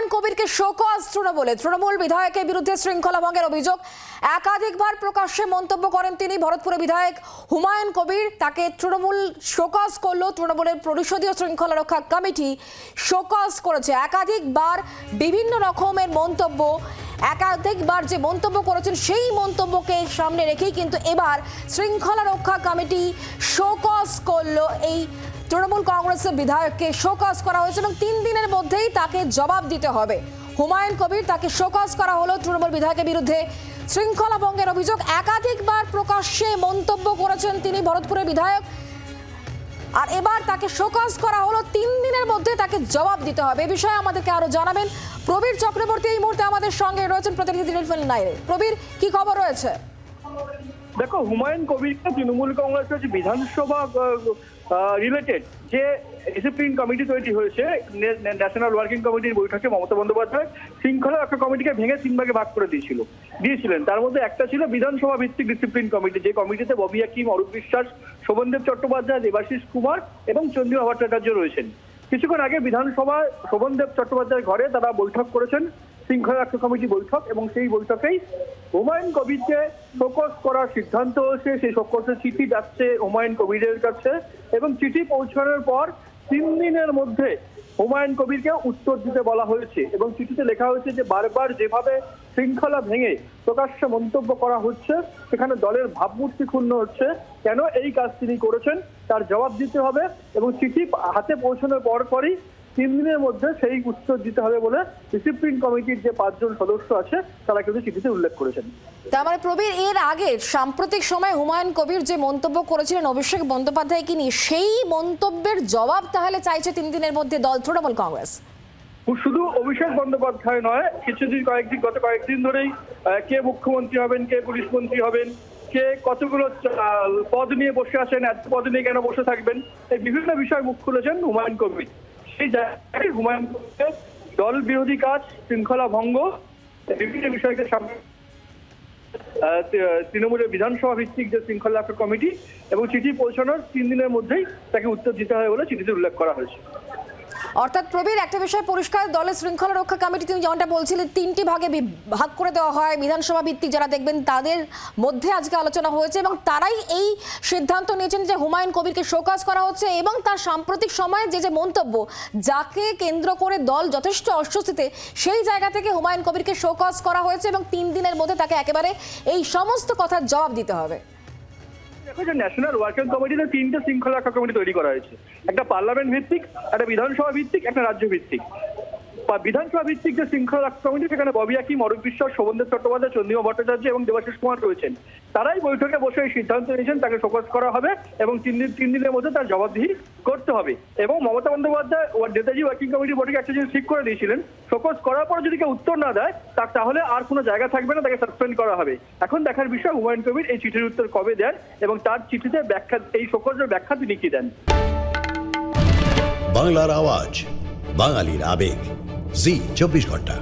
Humayun কবিরকে show cause Trinamool বিধায়কের বিরুদ্ধে শৃঙ্খলা ভঙ্গের অভিযোগ একাধিকবার প্রকাশ্যে মন্তব্য করেন তিনি। ভরতপুরের বিধায়ক হুমায়ুন কবির, তাকে তৃণমূল শোকজ করলো। তৃণমূলের পরিষদীয় শৃঙ্খলা রক্ষা কমিটি শোকজ করেছে। একাধিকবার বিভিন্ন রকমের মন্তব্য, একাধিকবার যে মন্তব্য করেছেন সেই মন্তব্যকে সামনে রেখেই কিন্তু এবার শৃঙ্খলা রক্ষা কমিটি শোকজ করলো। এই তৃণমূল কংগ্রেসের বিধায়ককে শোকজ করা হয়েছে এবং 3 দিনের মধ্যেই তাকে জবাব দিতে হবে। হুমায়ুন কবির, তাকে শোকজ করা হলো। তৃণমূল বিধায়কের বিরুদ্ধে শৃঙ্খলা ভঙ্গের অভিযোগ, একাধিকবার প্রকাশ্যে মন্তব্য করেছেন তিনি, ভরতপুরের বিধায়ক। আর এবার তাকে শোকজ করা হলো, 3 দিনের মধ্যে তাকে জবাব দিতে হবে। এ বিষয়ে আমাদেরকে আরো জানাবেন প্রবীর চক্রবর্তী এই মুহূর্তে আমাদের সঙ্গে রয়েছেন, প্রতিনিধি টেলিফোন লাইনে। প্রবীর, কি খবর রয়েছে? দেখো, হুমায়ুন কবিরকে তৃণমূল কংগ্রেসের বিধানসভা রিলেটেড যে ডিসিপ্লিন কমিটি তৈরি হয়েছে, ন্যাশনাল ওয়ার্কিং কমিটির বৈঠকে মমতা বন্দ্যোপাধ্যায় শৃঙ্খলা রক্ষা কমিটিকে ভেঙে 3 ভাগে ভাগ করে দিয়েছিলেন। তার মধ্যে একটা ছিল বিধানসভা ভিত্তিক ডিসিপ্লিন কমিটি, যে কমিটিতে ববি হাকিম, অরূপ বিশ্বাস, শোভনদেব চট্টোপাধ্যায়, দেবাশিস কুমার এবং চন্দ্রিমা ভট্টাচার্য রয়েছেন। কিছুক্ষণ আগে বিধানসভায় শোভনদেব চট্টোপাধ্যায়ের ঘরে তারা বৈঠক করেছেন, শৃঙ্খলা রক্ষা কমিটি বৈঠক, এবং সেই বৈঠকেই হুমায়ুন কবিরকে শোকজ করার সিদ্ধান্ত হয়েছে। সেই শোকজের চিঠি যাচ্ছে হুমায়ুন কবিরের কাছে এবং চিঠি পৌঁছানোর পর 3 দিনের মধ্যে হুমায়ুন কবিরকে উত্তর দিতে বলা হয়েছে। এবং চিঠিতে লেখা হয়েছে যে বারবার যেভাবে শৃঙ্খলা ভেঙে প্রকাশ্যে মন্তব্য করা হচ্ছে, সেখানে দলের ভাবমূর্তি ক্ষুণ্ণ হচ্ছে। কেন এই কাজ তিনি করেছেন তার জবাব দিতে হবে এবং চিঠি হাতে পৌঁছানোর পরপরই 3 দিনের মধ্যে সেই উত্তর দিতে হবে বলে ডিসিপ্লিন কমিটির যে 5 জন সদস্য আছে তারা কিন্তু চিঠিতে উল্লেখ করেছেন। তার মানে প্রবীর, এর আগে সাম্প্রতিক সময় হুমায়ুন কবির যে মন্তব্য করেছিলেন অভিষেক বন্দ্যোপাধ্যায়কে নিয়ে, সেই মন্তব্যের জবাব তাহলে চাইছে 3 দিনের মধ্যে দল তৃণমূল কংগ্রেস। শুধু অভিষেক বন্দ্যোপাধ্যায় নয়, গত কয়েকদিন ধরেই কে মুখ্যমন্ত্রী হবেন, কে পুলিশ মন্ত্রী হবেন, কে কতগুলো পদ নিয়ে বসে আছেন, এত পদ নিয়ে কেন বসে থাকবেন, এই বিভিন্ন বিষয় মুখ খুলেছেন হুমায়ুন কবির। সেই জায়গায় হুমায়ুন কবিরকে দল বিরোধী কাজ, শৃঙ্খলা ভঙ্গ, বিভিন্ন বিষয়কে সামনে তৃণমূলের বিধানসভা ভিত্তিক যে শৃঙ্খলা রক্ষা কমিটি এবং চিঠি পৌঁছানোর 3 দিনের মধ্যেই তাকে উত্তর দিতে হবে বলে চিঠিতে উল্লেখ করা হয়েছে। অর্থাৎ প্রবীর, একটা বিষয় পরিষ্কার, দলের শৃঙ্খলা রক্ষা কমিটি তুমি যেমনটা বলছিলে 3টি ভাগে ভাগ করে দেওয়া হয়। বিধানসভা ভিত্তিক যারা দেখবেন তাদের মধ্যে আজকে আলোচনা হয়েছে এবং তারাই এই সিদ্ধান্ত নিয়েছেন যে হুমায়ুন কবিরকে শোকজ করা হচ্ছে এবং তার সাম্প্রতিক সময়ে যে মন্তব্য, যাকে কেন্দ্র করে দল যথেষ্ট অস্বস্তিতে, সেই জায়গা থেকে হুমায়ুন কবিরকে শোকজ করা হয়েছে এবং 3 দিনের মধ্যে তাকে একেবারে এই সমস্ত কথার জবাব দিতে হবে। ন্যাশনাল ওয়ার্কিং কমিটিতে 3টে শৃঙ্খলা রক্ষা কমিটি তৈরি করা হয়েছে, একটা পার্লামেন্ট ভিত্তিক, একটা বিধানসভা ভিত্তিক, একটা রাজ্য ভিত্তিক। বিধানসভা ভিত্তিক যে শৃঙ্খলা রক্ষা কমিটি, সেখানে ববি হাকিম, অরূপ বিশ্বাস, শোভনদেব চট্টোপাধ্যায়, চন্দ্রিমা ভট্টাচার্য এবং দেবাশিস কুমার রয়েছেন। তারাই বৈঠকে বসে এই সিদ্ধান্ত নিয়েছেন তাকে শোকজ করা হবে এবং 3 দিনের মধ্যে তার জবাবদিহি করতে হবে। এবং মমতা বন্দ্যোপাধ্যায় নেতাজি ওয়ার্কিং কমিটির বৈঠকে একটা জিনিস ঠিক করে দিয়েছিলেন, শোকজ করার পর যদি কেউ উত্তর না দেয় তাহলে আর কোনো জায়গা থাকবে না, তাকে সাসপেন্ড করা হবে। এখন দেখার বিষয় হুমায়ুন কবির এই চিঠির উত্তর কবে দেন এবং তার চিঠিতে ব্যাখ্যা, এই শোকজের ব্যাখ্যা তিনি কি দেন। বাংলার আওয়াজ, বাঙালির আবেগ, জি 24 ঘন্টা।